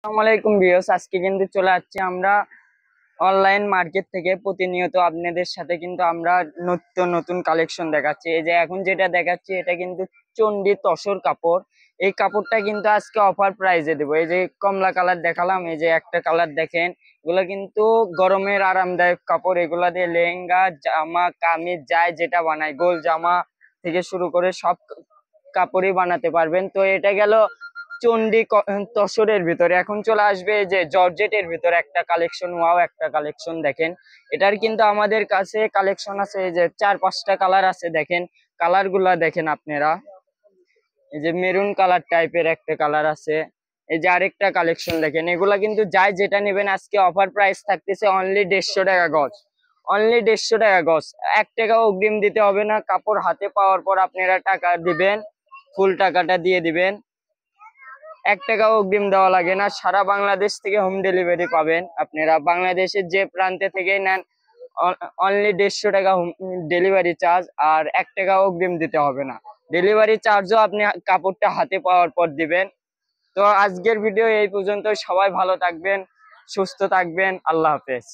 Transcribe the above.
আসসালামু আলাইকুম ভিউয়ার্স, আজকে কিন্তু চলে আসছি আমরা অনলাইন মার্কেট থেকে। প্রতিনিয়ত আপনাদের সাথে কিন্তু আমরা নতুন নতুন কালেকশন দেখাচ্ছি। এই যে এখন যেটা দেখাচ্ছি এটা কিন্তু চন্ডী তসর কাপড়। এই কাপড়টা কিন্তু আজকে অফার প্রাইজে দেবো। এই যে কমলা কালার দেখালাম, এই যে একটা কালার দেখেন, এগুলো কিন্তু গরমের আরামদায়ক কাপড়। এগুলা দিয়ে লেহেঙ্গা, জামা, কামিজ যায় যেটা বানায়, গোল জামা থেকে শুরু করে সব কাপড়ই বানাতে পারবেন। তো এটা গেল চন্ডী তসরের ভিতরে। এখন চলে আসবে এই যে জর্জেটের ভিতরে একটা কালেকশন। ওয়াও, একটা কালেকশন দেখেন। এটার কিন্তু আমাদের কাছে কালেকশন আছে, এই যে 4-5টা কালার আছে। দেখেন কালার গুলা দেখেন আপনারা। এই যে মেরুন কালার টাইপের একটা কালার আছে। এই যে আরেকটা কালেকশন দেখেন। এগুলা কিন্তু যাই যেটা নেবেন আজকে অফার প্রাইস থাকতেছে অনলি 150 টাকা গজ। অনলি 150 টাকা গজ। 1 টাকা অগ্রিম দিতে হবে না। কাপড় হাতে পাওয়ার পর আপনারা টাকা দিবেন, ফুল টাকাটা দিয়ে দিবেন। 1 টাকা অগ্রিম দেওয়া লাগে না। সারা বাংলাদেশ থেকে হোম ডেলিভারি পাবেন। আপনারা বাংলাদেশের যে প্রান্তে থেকে নেন অনলি 150 টাকা হোম ডেলিভারি চার্জ, আর 1 টাকা অগ্রিম দিতে হবে না। ডেলিভারি চার্জও আপনি কাপড়টা হাতে পাওয়ার পর দিবেন। তো আজকের ভিডিও এই পর্যন্ত। সবাই ভালো থাকবেন, সুস্থ থাকবেন। আল্লাহ হাফেজ।